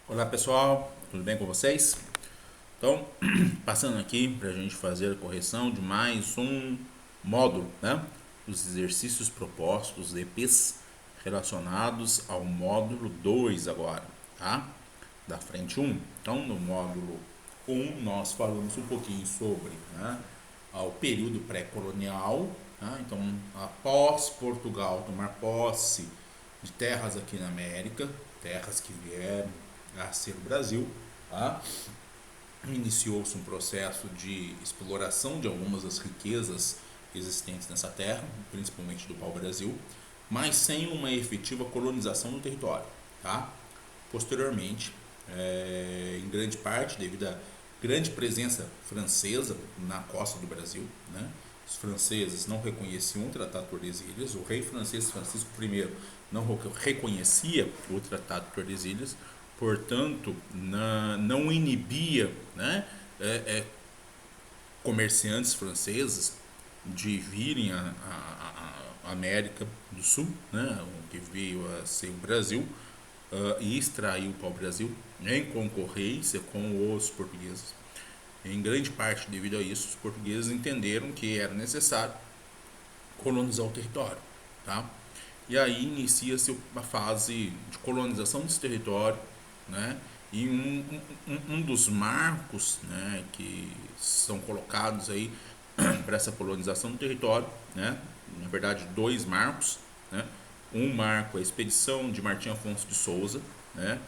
Olá pessoal, tudo bem com vocês? Então, passando aqui para a gente fazer a correção de mais um módulo, né? Os exercícios propostos, EPs, relacionados ao módulo 2 agora, tá? Da frente um. Então, no módulo um nós falamos um pouquinho sobre, né, o período pré-colonial, tá? Então, após Portugal tomar posse de terras aqui na América, terras que vieram a ser o Brasil, tá? Iniciou-se um processo de exploração de algumas das riquezas existentes nessa terra, principalmente do pau-brasil, mas sem uma efetiva colonização do território. Tá? Posteriormente, em grande parte devido à grande presença francesa na costa do Brasil, né? Os franceses não reconheciam o Tratado de Tordesilhas, o rei francês Francisco I não reconhecia o Tratado de Tordesilhas, portanto, não inibia, né, comerciantes franceses de virem à América do Sul, né, que veio a ser o Brasil, e extrair o pau-brasil em concorrência com os portugueses. Em grande parte devido a isso, os portugueses entenderam que era necessário colonizar o território. Tá? E aí inicia-se a fase de colonização desse território, né? E um dos marcos, né, que são colocados aí para essa colonização do território, né? Na verdade, dois marcos, né? Um marco é a expedição de Martim Afonso de Souza, né?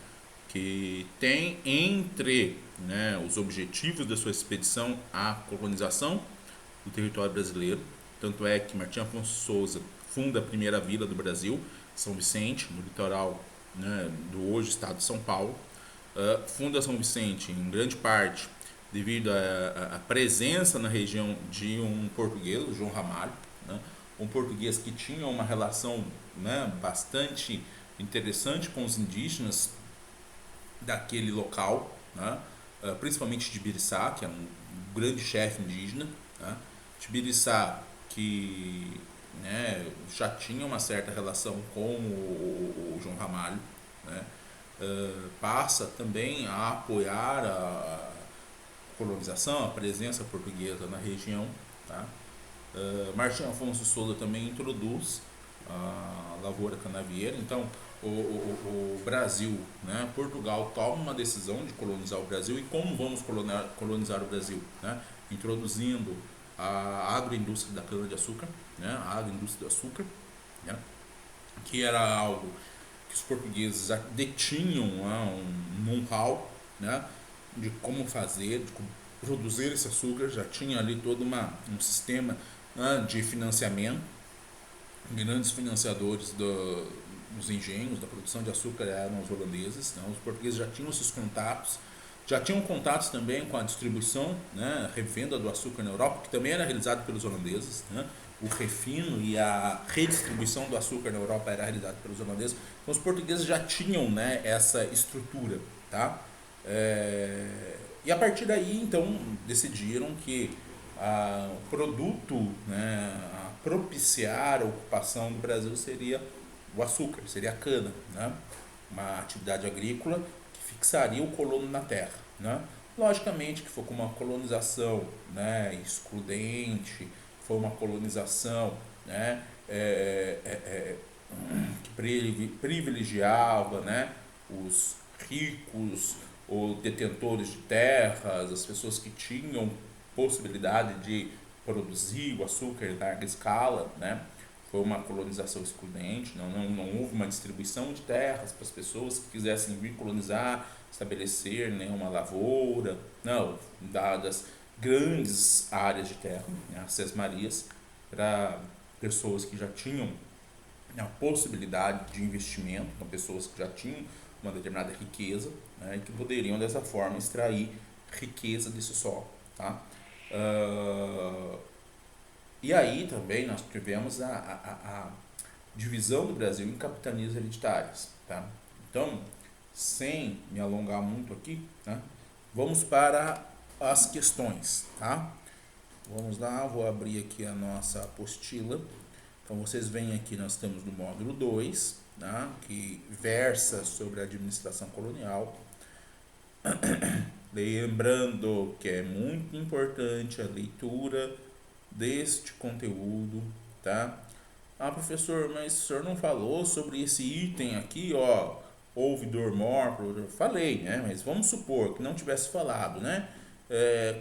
Que tem entre, né, os objetivos da sua expedição a colonização do território brasileiro. Tanto é que Martim Afonso Souza funda a primeira vila do Brasil, São Vicente, no litoral, né, do hoje estado de São Paulo. Funda São Vicente em grande parte devido à presença na região de um português, o João Ramalho, né, um português que tinha uma relação, né, bastante interessante com os indígenas daquele local, né, principalmente de Biriçá, que é um grande chefe indígena. Né, Tibiriçá, que, né, já tinha uma certa relação com o João Ramalho, né, passa também a apoiar a colonização, a presença portuguesa na região. Tá? Martim Afonso Souza também introduz a lavoura canavieira. Então, o Brasil, né, Portugal toma uma decisão de colonizar o Brasil. E como vamos colonizar o Brasil? Né? Introduzindo a agroindústria da cana-de-açúcar, né? A agroindústria do açúcar, né? Que era algo que os portugueses já detinham, né, um know-how, né, de como fazer, de como produzir esse açúcar, já tinha ali todo um sistema, né, de financiamento. Grandes financiadores dos engenhos, da produção de açúcar eram os holandeses, né? Os portugueses já tinham esses contatos, já tinham contatos também com a distribuição, né, revenda do açúcar na Europa, que também era realizado pelos holandeses, né? O refino e a redistribuição do açúcar na Europa era realizado pelos holandeses. Então os portugueses já tinham, né, essa estrutura, tá? E a partir daí, então, decidiram que o produto, né, a propiciar a ocupação do Brasil seria o açúcar, seria a cana, né? Uma atividade agrícola que fixaria o colono na terra, né? Logicamente que foi com uma colonização, né, excludente, foi uma colonização, né, que privilegiava, né, os ricos ou detentores de terras, as pessoas que tinham possibilidade de produzir o açúcar em larga escala, né? Foi uma colonização excludente, não houve uma distribuição de terras para as pessoas que quisessem vir colonizar, estabelecer, né, uma lavoura, não, dadas grandes áreas de terra, né, as sesmarias, para pessoas que já tinham a possibilidade de investimento, então pessoas que já tinham uma determinada riqueza, né, e que poderiam dessa forma extrair riqueza desse solo. Tá? Uh, e aí também nós tivemos a divisão do Brasil em capitanias hereditárias. Tá? Então, sem me alongar muito aqui, tá? Vamos para as questões. Tá? Vamos lá, vou abrir aqui a nossa apostila. Então vocês veem aqui, nós temos no módulo 2, né, que versa sobre a administração colonial. Lembrando que é muito importante a leitura deste conteúdo, tá? Ah, professor, mas o senhor não falou sobre esse item aqui, ó, ouvidor mor, falei, né? Mas vamos supor que não tivesse falado, né?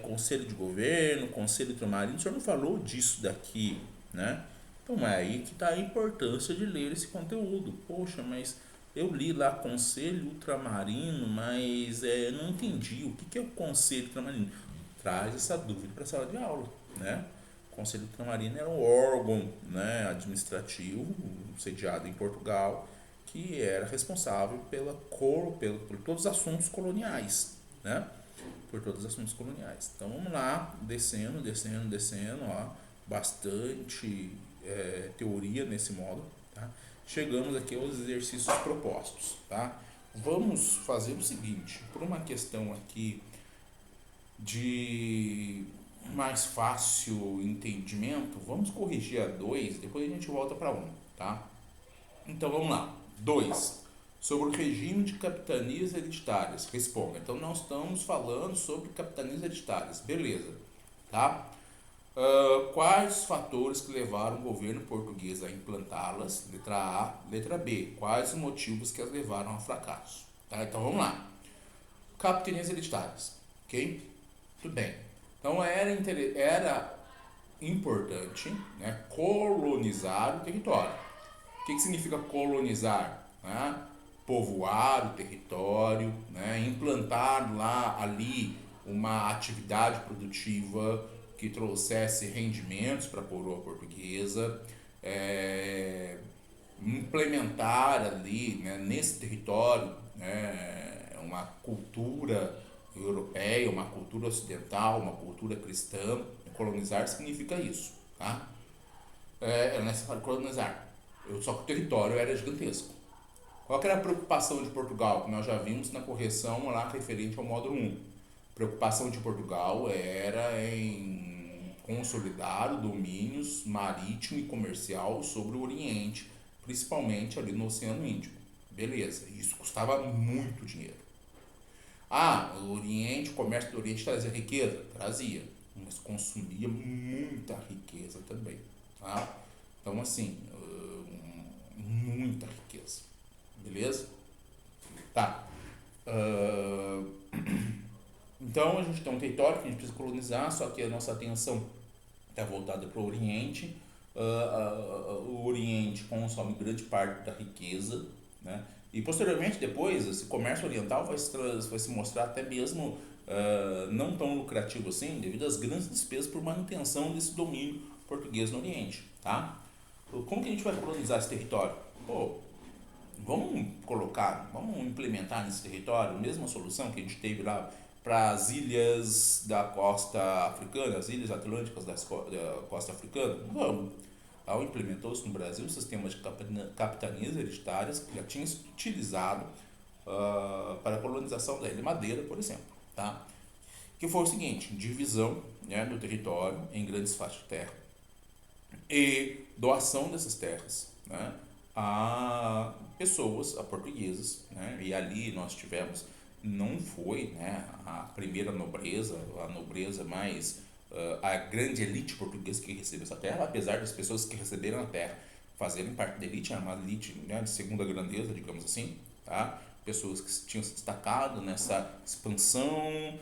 Conselho de governo, conselho ultramarino, o senhor não falou disso daqui, né? Então é aí que está a importância de ler esse conteúdo. Poxa, mas eu li lá conselho ultramarino, mas não entendi o que é o conselho ultramarino. Traz essa dúvida para a sala de aula, né? O Conselho Ultramarino era um órgão, né, administrativo sediado em Portugal que era responsável por todos os assuntos coloniais, né? Por todos os assuntos coloniais. Então vamos lá, descendo, descendo, descendo, ó, bastante teoria nesse módulo, tá? Chegamos aqui aos exercícios propostos, tá? Vamos fazer o seguinte, por uma questão aqui de mais fácil entendimento, vamos corrigir a 2, depois a gente volta para 1, tá? Então vamos lá. 2. Sobre o regime de capitanias hereditárias. Responda. Então nós estamos falando sobre capitanias hereditárias. Beleza. Tá? Quais fatores que levaram o governo português a implantá-las? Letra A. Letra B. Quais os motivos que as levaram ao fracasso? Tá? Então vamos lá. Capitanias hereditárias. Ok? Tudo bem. Então era importante, né, colonizar o território. O que significa colonizar? Né? Povoar o território, né? Implantar ali uma atividade produtiva que trouxesse rendimentos para a coroa portuguesa, implementar ali, né, nesse território, né, uma cultura europeia, uma cultura ocidental, uma cultura cristã. Colonizar significa isso, tá? Era necessário colonizar. Só que o território era gigantesco. Qual que era a preocupação de Portugal, que nós já vimos na correção lá referente ao módulo 1? A preocupação de Portugal era em consolidar o domínio marítimo e comercial sobre o Oriente, principalmente ali no Oceano Índico. Beleza, isso custava muito dinheiro. O Oriente, o comércio do Oriente trazia riqueza? Trazia, mas consumia muita riqueza também, tá? Então, assim, muita riqueza, beleza? Tá. Então, a gente tem um território que a gente precisa colonizar, só que a nossa atenção está voltada para o Oriente. O Oriente consome grande parte da riqueza, né? E posteriormente, depois, esse comércio oriental vai se mostrar até mesmo não tão lucrativo assim, devido às grandes despesas por manutenção desse domínio português no Oriente, tá? Como que a gente vai colonizar esse território? Vamos implementar nesse território a mesma solução que a gente teve lá para as ilhas da costa africana, as ilhas atlânticas da costa africana? Vamos. Implementou-se no Brasil o sistema de capitanias hereditárias que já tinha sido utilizado para a colonização da Ilha Madeira, por exemplo. Tá? Que foi o seguinte, divisão, né, do território em grandes faixas de terra e doação dessas terras, né, a pessoas, a portugueses, né, e ali nós tivemos, não foi, né, a primeira nobreza, a nobreza mais a grande elite portuguesa que recebeu essa terra, apesar das pessoas que receberam a terra fazerem parte da elite, era uma elite, né, de segunda grandeza, digamos assim, tá? Pessoas que tinham se destacado nessa expansão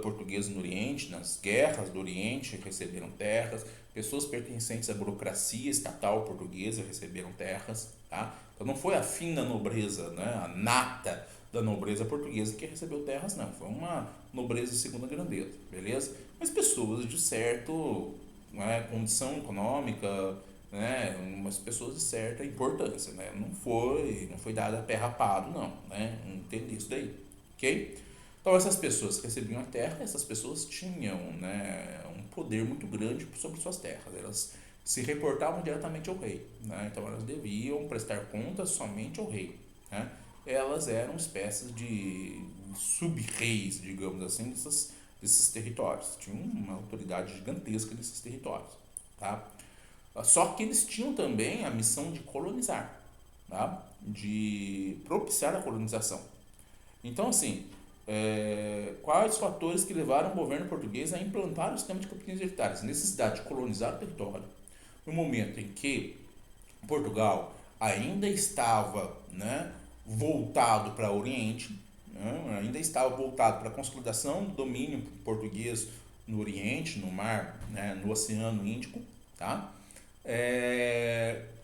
portuguesa no Oriente, nas guerras do Oriente, receberam terras. Pessoas pertencentes à burocracia estatal portuguesa receberam terras, tá? Então não foi a fina nobreza, né, a nata da nobreza portuguesa que recebeu terras, não. Foi uma nobreza de segunda grandeza, beleza? Mas pessoas de certo, né, condição econômica, né, umas pessoas de certa importância, né? Não foi dada a pé rapado, não, né? Não tem isso daí, ok? Então essas pessoas que recebiam a terra, essas pessoas tinham, né, um poder muito grande sobre suas terras. Elas se reportavam diretamente ao rei, né? Então elas deviam prestar contas somente ao rei, né? Elas eram espécies de sub-reis, digamos assim, desses territórios. Tinham uma autoridade gigantesca nesses territórios, tá? Só que eles tinham também a missão de colonizar, tá? De propiciar a colonização. Então, assim, Quais os fatores que levaram o governo português a implantar o sistema de capitanias hereditárias? Necessidade de colonizar o território, no momento em que Portugal ainda estava, né, voltado para o Oriente, né, ainda estava voltado para a consolidação do domínio português no Oriente, no mar, né, no Oceano Índico, tá?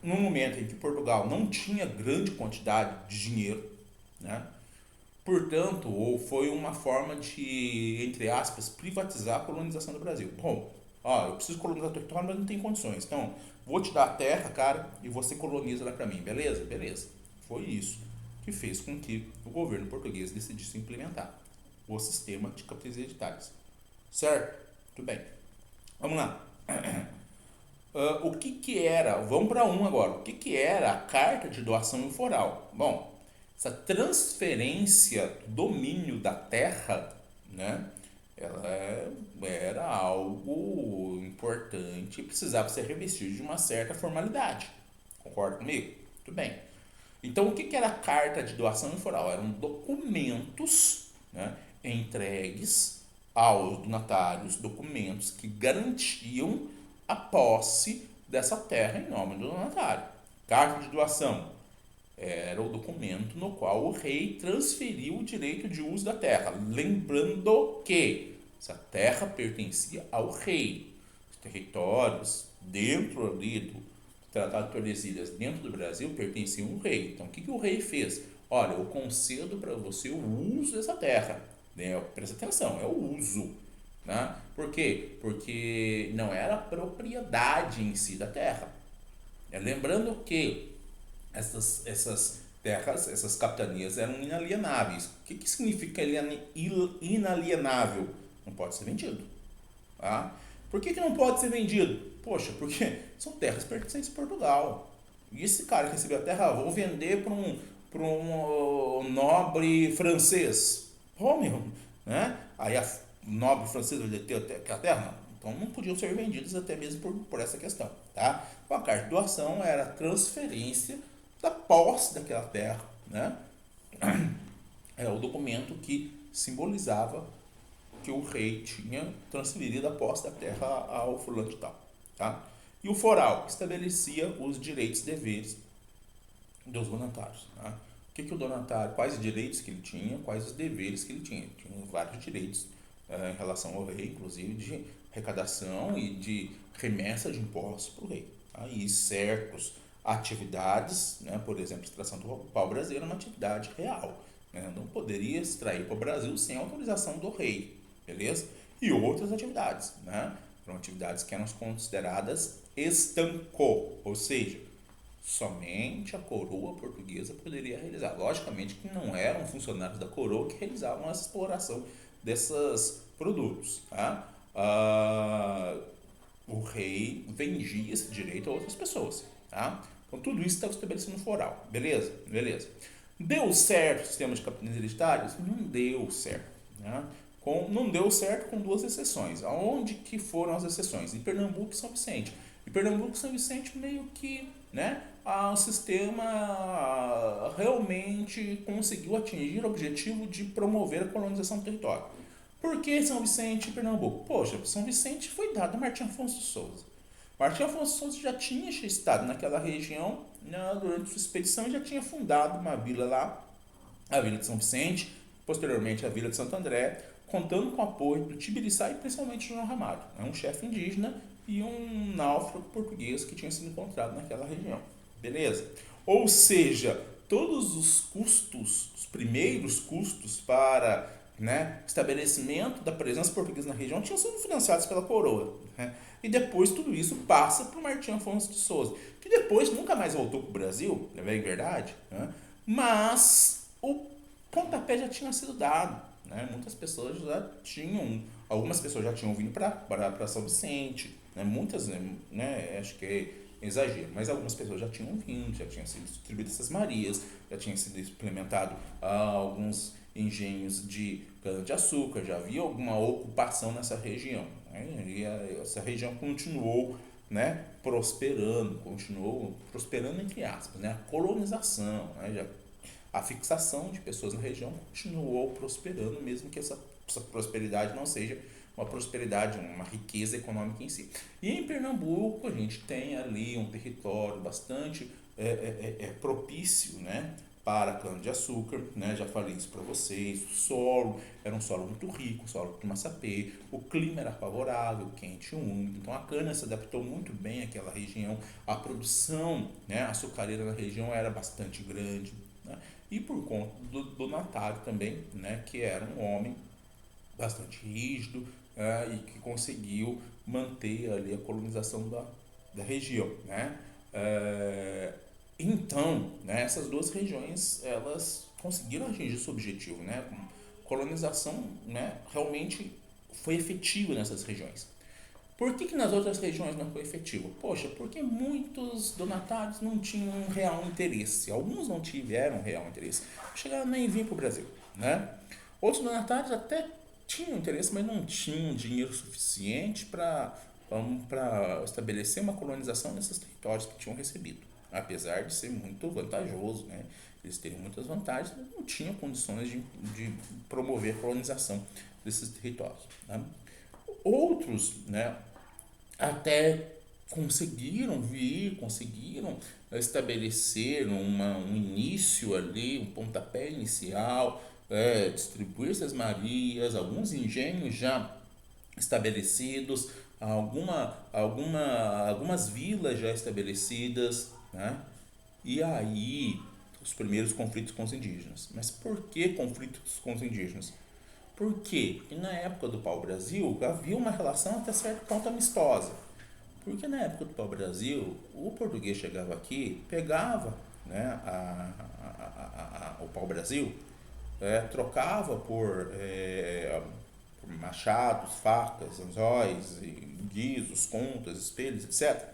No momento em que Portugal não tinha grande quantidade de dinheiro, né? Portanto, ou foi uma forma de, entre aspas, privatizar a colonização do Brasil. Bom, ó, eu preciso colonizar o território, mas não tenho condições. Então, vou te dar a terra, cara, e você coloniza lá para mim, beleza? Beleza. Foi isso que fez com que o governo português decidisse implementar o sistema de capitanias hereditárias. Certo? Tudo bem. Vamos lá. O que era, vamos para um agora, o que era a carta de doação informal? Bom, essa transferência do domínio da terra, né, ela era algo importante e precisava ser revestido de uma certa formalidade. Concorda comigo? Tudo bem. Então, o que era a carta de doação informal? Eram documentos, né, entregues aos donatários, documentos que garantiam a posse dessa terra em nome do donatário. Carta de doação era o documento no qual o rei transferiu o direito de uso da terra. Lembrando que essa terra pertencia ao rei. Os territórios dentro ali do Tratado de Tordesilhas, dentro do Brasil, pertenciam ao rei. Então, o que o rei fez? Olha, eu concedo para você o uso dessa terra. Né? Presta atenção, é o uso. Né? Por quê? Porque não era a propriedade em si da terra. Lembrando que essas terras, essas capitanias eram inalienáveis. O que significa inalienável? Não pode ser vendido. Tá? Por que não pode ser vendido? Poxa, porque são terras pertencentes a Portugal. E esse cara que recebeu a terra, vou vender para um nobre francês. Pô, meu, né? Aí a nobre francesa vai ter aquela terra? Não. Então não podiam ser vendidos até mesmo por essa questão, tá? Então a carta de doação era a transferência da posse daquela terra, né? É o documento que simbolizava que o rei tinha transferido a posse da terra ao fulano de tal, tá? E o foral estabelecia os direitos e deveres dos donatários, tá? O donatário, quais os direitos que ele tinha, quais os deveres que ele tinha. Tinha vários direitos em relação ao rei, inclusive de arrecadação e de remessa de impostos para o rei. Tá? E certas atividades, né, por exemplo, extração do pau-brasil era uma atividade real. Né? Não poderia extrair para o Brasil sem autorização do rei, beleza? E outras atividades, né? Eram atividades que eram consideradas estanco, ou seja, somente a coroa portuguesa poderia realizar. Logicamente que não eram funcionários da coroa que realizavam essa exploração desses produtos. Tá? O rei vendia esse direito a outras pessoas. Tá? Então tudo isso estava estabelecido no foral. Beleza? Beleza. Deu certo o sistema de capitanias hereditárias? Não deu certo. Né? Não deu certo com duas exceções. Aonde que foram as exceções? Em Pernambuco e São Vicente. Em Pernambuco e São Vicente meio que, né, o sistema realmente conseguiu atingir o objetivo de promover a colonização do território. Por que São Vicente e Pernambuco? Poxa, São Vicente foi dado a Martim Afonso de Souza. Martim Afonso de Souza já tinha estado naquela região, né, durante sua expedição, e já tinha fundado uma vila lá, a Vila de São Vicente, posteriormente a Vila de Santo André, contando com o apoio do Tibiriçá e principalmente do João Ramalho, né, um chefe indígena e um náufrago português que tinha sido encontrado naquela região. Beleza? Ou seja, todos os custos, os primeiros custos para, né, estabelecimento da presença portuguesa na região tinham sido financiados pela coroa. Né? E depois tudo isso passa para o Martim Afonso de Souza, que depois nunca mais voltou para o Brasil, é bem verdade, né? Mas o pontapé já tinha sido dado. Né? Algumas pessoas já tinham vindo para São Vicente, né? Muitas, né, acho que é exagero, mas algumas pessoas já tinham vindo, já tinham sido distribuídas essas Marias, já tinha sido implementado alguns engenhos de cana-de-açúcar, já havia alguma ocupação nessa região. Né? E essa região continuou, né, continuou prosperando entre aspas, né? A colonização, né? a fixação de pessoas na região continuou prosperando, mesmo que essa prosperidade não seja uma prosperidade, uma riqueza econômica em si. E em Pernambuco a gente tem ali um território bastante propício, né, para cana-de-açúcar, né? Já falei isso para vocês. O solo era um solo muito rico, solo de massapê. O clima era favorável, quente e úmido. Então a cana se adaptou muito bem àquela região. A produção, né, açucareira na região era bastante grande, né? E por conta do Natário também, né, que era um homem bastante rígido, e que conseguiu manter ali a colonização da região, né? Então, né, essas duas regiões elas conseguiram atingir seu objetivo, né? A colonização, né, realmente foi efetiva nessas regiões. Por que nas outras regiões não foi efetivo? Poxa, porque muitos donatários não tinham um real interesse. Alguns não tiveram real interesse. Chegaram nem vir para o Brasil, né? Outros donatários até tinham interesse, mas não tinham dinheiro suficiente para estabelecer uma colonização nesses territórios que tinham recebido. Apesar de ser muito vantajoso, né? Eles teriam muitas vantagens, mas não tinham condições de promover a colonização desses territórios, né? Outros, né, até conseguiram estabelecer um início ali, um pontapé inicial, distribuir essas marias, alguns engenhos já estabelecidos, algumas vilas já estabelecidas, né? E aí os primeiros conflitos com os indígenas. Mas por que conflitos com os indígenas? Por quê? Porque na época do pau-brasil havia uma relação até certo ponto amistosa. Porque na época do pau-brasil, o português chegava aqui, pegava, né, o pau-brasil, trocava por machados, facas, anzóis, guizos, contas, espelhos, etc.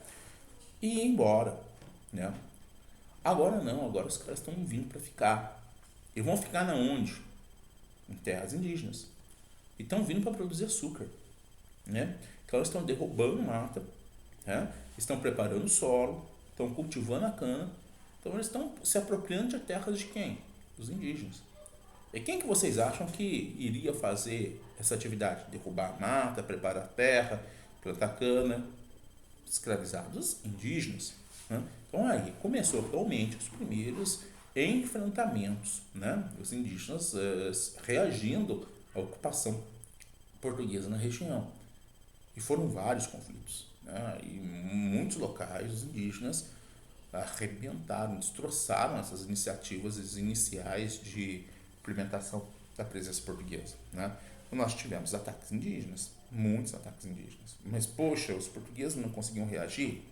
E ia embora, né? Agora não, agora os caras estão vindo para ficar. E vão ficar na onde? Em terras indígenas. E estão vindo para produzir açúcar, né? Então eles estão derrubando mata, né? Estão preparando o solo, estão cultivando a cana. Então eles estão se apropriando de terras de quem? Dos indígenas. E quem que vocês acham que iria fazer essa atividade? Derrubar a mata, preparar a terra, plantar cana? Escravizados indígenas, né? Então aí começou realmente os primeiros enfrentamentos, né? Os indígenas reagindo à ocupação portuguesa na região. E foram vários conflitos, né? E em muitos locais os indígenas arrebentaram, destroçaram essas iniciativas iniciais de implementação da presença portuguesa, né? Então, nós tivemos ataques indígenas, muitos ataques indígenas, mas poxa, os portugueses não conseguiam reagir.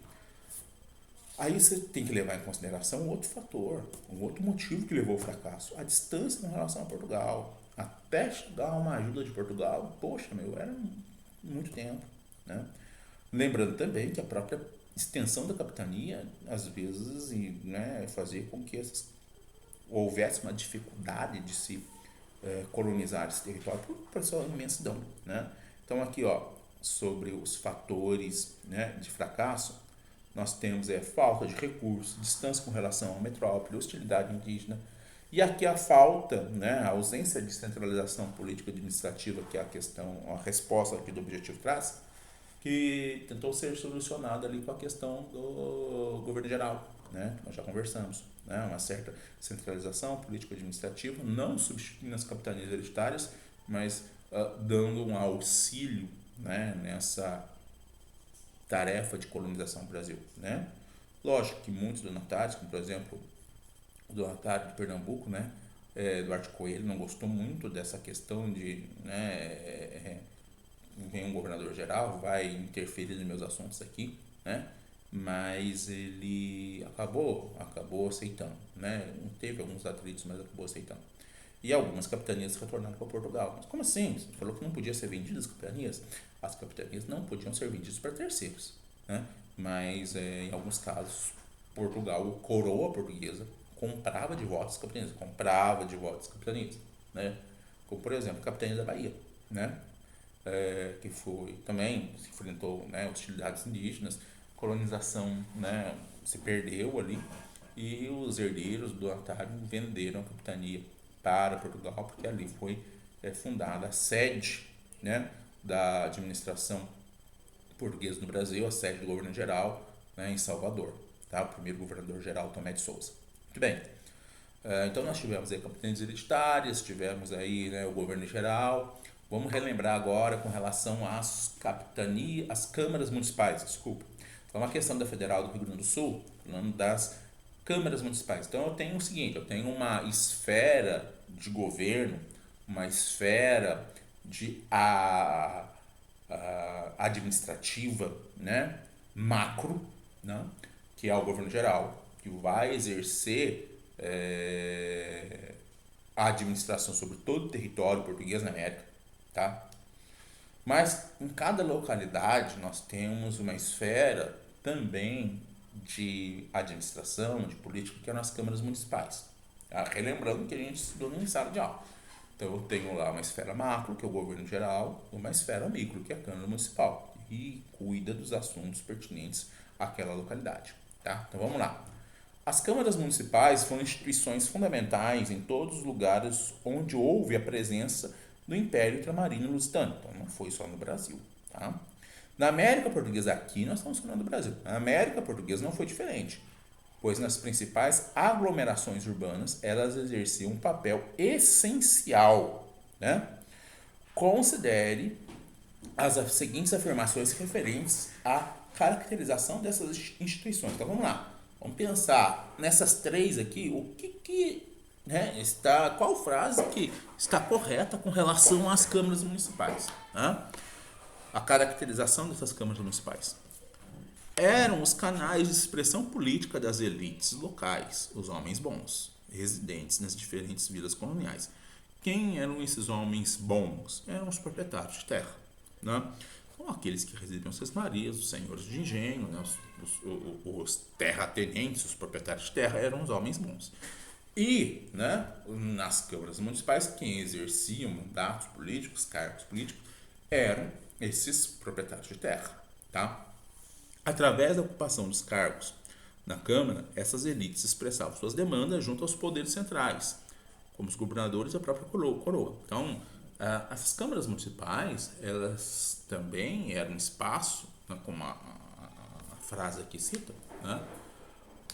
Aí você tem que levar em consideração um outro fator, um outro motivo que levou ao fracasso, a distância em relação a Portugal. Até chegar uma ajuda de Portugal, poxa, era muito tempo, né? Lembrando também que a própria extensão da capitania, às vezes, né, fazia com que houvesse uma dificuldade de se colonizar esse território por sua imensidão, né? Então aqui, ó, sobre os fatores, né, de fracasso, nós temos falta de recursos, distância com relação à metrópole, hostilidade indígena, e aqui a falta, né, a ausência de centralização política administrativa, que é a questão, a resposta aqui do objetivo traz, que tentou ser solucionada ali com a questão do governo geral, né, que nós já conversamos, né, uma certa centralização político-administrativa, não substituindo as capitanias hereditárias, mas dando um auxílio, né, nessa tarefa de colonização do Brasil, né? Lógico que muitos donatários, como por exemplo o donatário de Pernambuco, né, Eduardo Coelho, não gostou muito dessa questão de, né, vem um governador geral, vai interferir nos meus assuntos aqui, né? Mas ele acabou aceitando, né? Teve alguns atritos, mas acabou aceitando. E algumas capitanias retornaram para Portugal. Mas como assim? Você falou que não podia ser vendidas as capitanias? As capitanias não podiam ser vendidas para terceiros, né? Mas em alguns casos, Portugal, coroa portuguesa, comprava de volta as capitanias, né? Como por exemplo a capitania da Bahia, né? Que foi também se enfrentou, né, hostilidades indígenas, colonização, né, se perdeu ali, e os herdeiros do Ontário venderam a capitania para Portugal, porque ali foi fundada a sede, né, da administração portuguesa no Brasil, a sede do governo geral, né, em Salvador, tá? O primeiro governador-geral, Tomé de Souza. Muito bem. Então nós tivemos aí capitanias hereditárias, tivemos aí, né, o governo geral. Vamos relembrar agora com relação às capitanias, às câmaras municipais, desculpa. Então a questão da Federal do Rio Grande do Sul, falando das câmaras municipais. Então eu tenho o seguinte, eu tenho uma esfera de governo, uma esfera de administrativa, né, macro, né, que é o governo geral, que vai exercer a administração sobre todo o território português na América, tá? Mas em cada localidade nós temos uma esfera também de administração, de política, que é nas câmaras municipais. Tá? Relembrando que a gente estudou no sala de aula. Então eu tenho lá uma esfera macro, que é o governo geral, e uma esfera micro, que é a Câmara Municipal, e cuida dos assuntos pertinentes àquela localidade. Tá? Então vamos lá. As câmaras municipais foram instituições fundamentais em todos os lugares onde houve a presença do Império Ultramarino Lusitano. Então não foi só no Brasil. Tá? Na América Portuguesa, aqui nós estamos falando do Brasil. Na América Portuguesa não foi diferente, pois nas principais aglomerações urbanas elas exerciam um papel essencial. Né? Considere as seguintes afirmações referentes à caracterização dessas instituições. Então vamos lá. Vamos pensar nessas três aqui, o que né, está, qual frase que está correta com relação às câmaras municipais. Né? A caracterização dessas câmaras municipais. Eram os canais de expressão política das elites locais, os homens bons, residentes nas diferentes vilas coloniais. Quem eram esses homens bons? Eram os proprietários de terra. Né? Então, aqueles que residiam em sesmarias, os senhores de engenho, né? os terratenentes, os proprietários de terra, eram os homens bons. E, né, nas câmaras municipais, quem exercia mandatos políticos, cargos políticos, eram esses proprietários de terra. Tá? Através da ocupação dos cargos na Câmara, essas elites expressavam suas demandas junto aos poderes centrais, como os governadores e a própria coroa. Então, essas câmaras municipais, elas também eram espaço, né, como a frase aqui cita, né,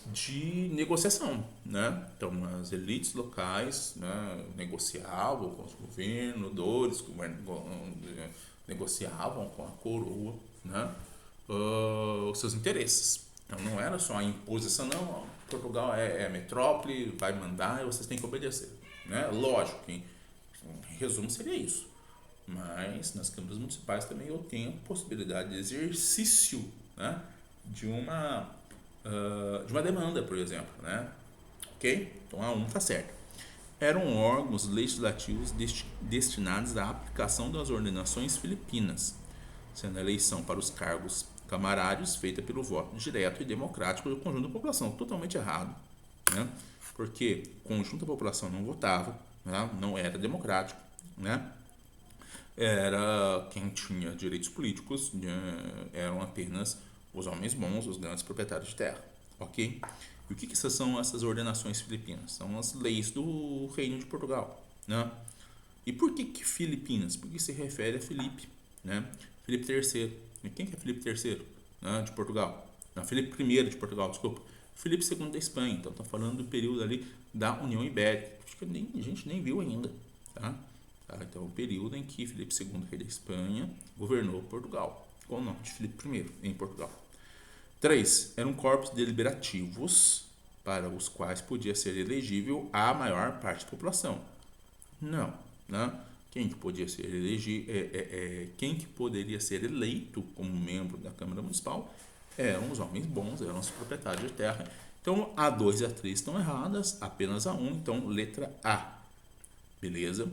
de negociação. Né? Então, as elites locais, né, negociavam com os governadores, negociavam com a coroa, né, os seus interesses. Então, não era só a imposição, não, Portugal é metrópole, vai mandar e vocês têm que obedecer. Né? Lógico que, em resumo, seria isso. Mas nas câmaras municipais também eu tenho a possibilidade de exercício, né, de uma demanda, por exemplo. Né? Ok? Então a 1 está certo. Eram órgãos legislativos destinados à aplicação das ordenações filipinas, sendo a eleição para os cargos camarários feita pelo voto direto e democrático do conjunto da população. Totalmente errado. Né? Porque o conjunto da população não votava, né? Não era democrático, né? Era quem tinha direitos políticos, eram apenas os homens bons, os grandes proprietários de terra, ok? E o que são essas ordenações filipinas? São as leis do Reino de Portugal, né? E por que Filipinas? Porque se refere a Filipe, né? Filipe III. E quem que é Filipe III, né, de Portugal? Não, Filipe I de Portugal, desculpa. Filipe II da Espanha. Então está falando do período ali da União Ibérica. Acho que a gente nem viu ainda, tá? Então, o período em que Filipe II, rei da Espanha, governou Portugal, com o nome de Filipe I em Portugal. 3. Eram corpos deliberativos para os quais podia ser elegível a maior parte da população. Não, né? Quem que podia ser quem que poderia ser eleito como membro da Câmara Municipal eram os homens bons, eram os proprietários de terra. Então, a 2 e a 3 estão erradas, apenas a 1, então letra A. Beleza?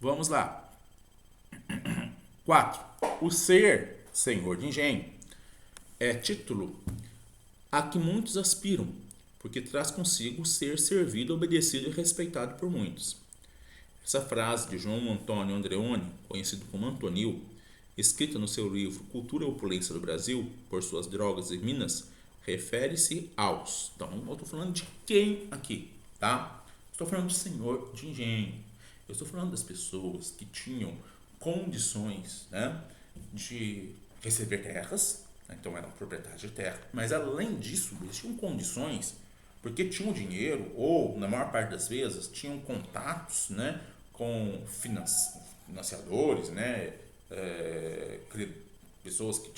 Vamos lá. 4. O ser senhor de engenho é título a que muitos aspiram, porque traz consigo ser servido, obedecido e respeitado por muitos. Essa frase de João Antônio Andreoni, conhecido como Antonil, escrita no seu livro Cultura e Opulência do Brasil, por suas drogas e minas, refere-se aos. Então, eu estou falando de quem aqui, tá? Estou falando do senhor de engenho. Eu estou falando das pessoas que tinham condições, né, de receber terras, né, então eram proprietários de terra, mas além disso, eles tinham condições, porque tinham dinheiro, ou na maior parte das vezes, tinham contatos, né, com financiadores, né, pessoas que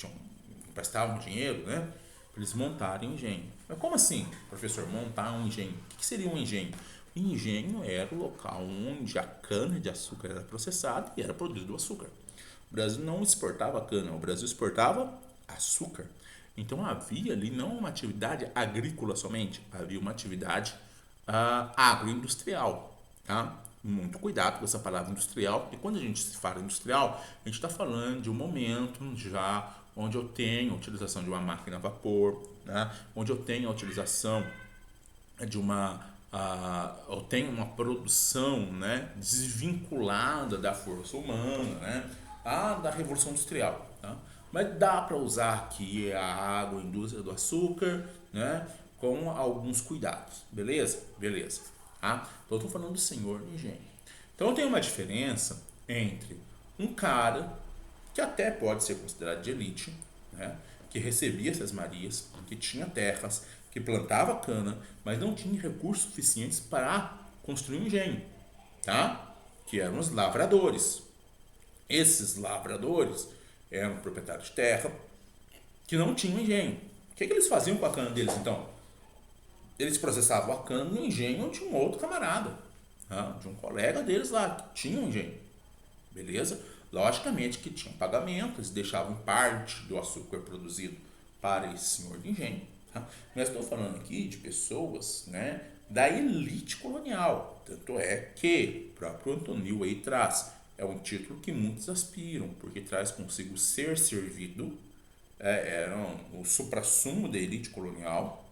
emprestavam dinheiro, né, para eles montarem um engenho. Mas como assim, professor, montar um engenho? O que seria um engenho? O engenho era o local onde a cana de açúcar era processada e era produzido o açúcar. O Brasil não exportava cana, o Brasil exportava açúcar. Então havia ali não uma atividade agrícola somente, havia uma atividade agroindustrial. Tá? Muito cuidado com essa palavra industrial, porque quando a gente se fala industrial, a gente está falando de um momento já onde eu tenho a utilização de uma máquina a vapor, né? Onde eu tenho a utilização de eu tenho uma produção, né, desvinculada da força humana, né, da revolução industrial, tá? Mas dá para usar aqui a água, a indústria do açúcar, né, com alguns cuidados, beleza? Beleza, tá? Então eu estou falando do senhor do engenho. Então tem uma diferença entre um cara que até pode ser considerado de elite, né, que recebia essas marias, que tinha terras, que plantava cana, mas não tinha recursos suficientes para construir um engenho, tá? Que eram os lavradores. Esses lavradores eram proprietários de terra que não tinham engenho. O que eles faziam com a cana deles então? Eles processavam a cana no engenho de um outro camarada, tá? De um colega deles lá, que tinha um engenho. Beleza? Logicamente que tinham pagamento, eles deixavam parte do açúcar produzido para esse senhor de engenho. Tá? Mas estou falando aqui de pessoas, né, da elite colonial. Tanto é que o próprio Antonil aí traz. É um título que muitos aspiram, porque traz consigo ser servido, era o suprassumo da elite colonial,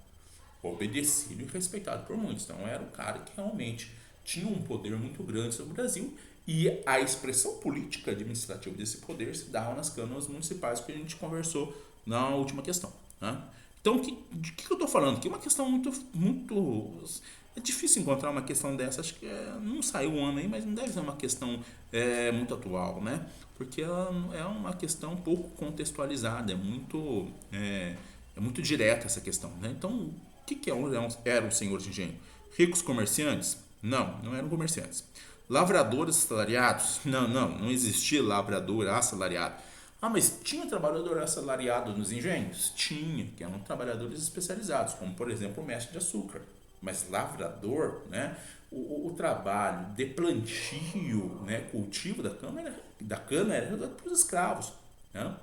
obedecido e respeitado por muitos. Então era um cara que realmente tinha um poder muito grande sobre o Brasil e a expressão política administrativa desse poder se dava nas câmaras municipais que a gente conversou na última questão. Né? Então, de que eu estou falando? Que é uma questão muito. É difícil encontrar uma questão dessa. Acho que não saiu um ano aí, mas não deve ser uma questão muito atual, né? Porque ela é uma questão pouco contextualizada, é muito direta essa questão. Né? Então, o que eram os senhores de engenho? Ricos comerciantes? Não, não eram comerciantes. Lavradores assalariados? Não existia lavrador assalariado. Mas tinha trabalhador assalariado nos engenhos? Tinha, que eram trabalhadores especializados, como por exemplo o mestre de açúcar. Mas lavrador, né? O trabalho de plantio, né? Cultivo da cana era realizado por escravos, né?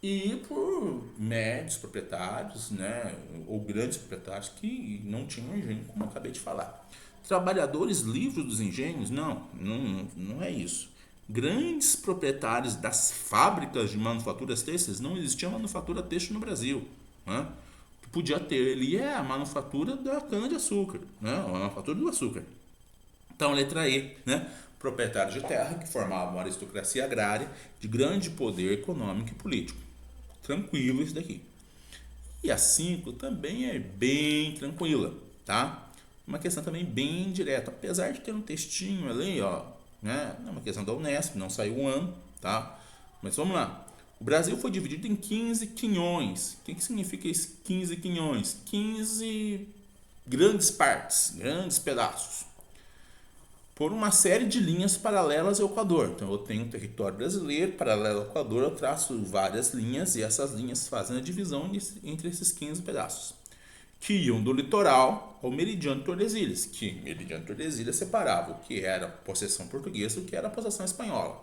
E por médios proprietários, né? Ou grandes proprietários que não tinham engenho, como eu acabei de falar. Trabalhadores livres dos engenhos? Não é isso. Grandes proprietários das fábricas de manufaturas têxteis, não existia manufatura têxtil no Brasil. Né? O que podia ter ali é a manufatura da cana-de-açúcar, né? A manufatura do açúcar. Então, letra E, né? Proprietários de terra que formavam uma aristocracia agrária de grande poder econômico e político. Tranquilo isso daqui. E a 5 também é bem tranquila, tá? Uma questão também bem direta, apesar de ter um textinho ali, ó, né? É uma questão da Unesp, não saiu um ano, tá? Mas vamos lá. O Brasil foi dividido em 15 quinhões. O que significa esses 15 quinhões? 15 grandes partes, grandes pedaços, por uma série de linhas paralelas ao Equador. Então eu tenho um território brasileiro, paralelo ao Equador, eu traço várias linhas e essas linhas fazem a divisão entre esses 15 pedaços, que iam do litoral ao meridiano de Tordesilhas, que meridiano de Tordesilhas separava o que era possessão portuguesa e o que era possessão espanhola,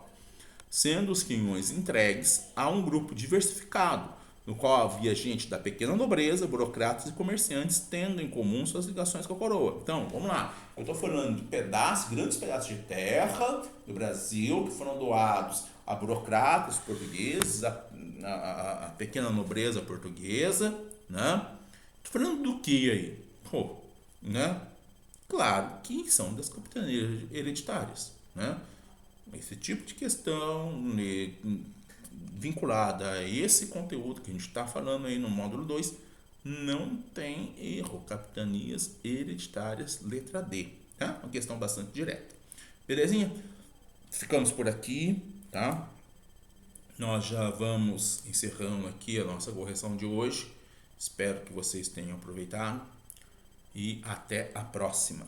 sendo os quinhões entregues a um grupo diversificado, no qual havia gente da pequena nobreza, burocratas e comerciantes, tendo em comum suas ligações com a coroa. Então, vamos lá. Eu estou falando de grandes pedaços de terra do Brasil que foram doados a burocratas portugueses, a pequena nobreza portuguesa, né? Estou falando do que aí? Né? Claro que são das capitanias hereditárias, né? Esse tipo de questão, né, vinculada a esse conteúdo que a gente está falando aí no módulo 2 não tem erro. Capitanias hereditárias, letra D, tá? Uma questão bastante direta. Belezinha? Ficamos por aqui, tá? Nós já vamos encerrando aqui a nossa correção de hoje. Espero que vocês tenham aproveitado e até a próxima.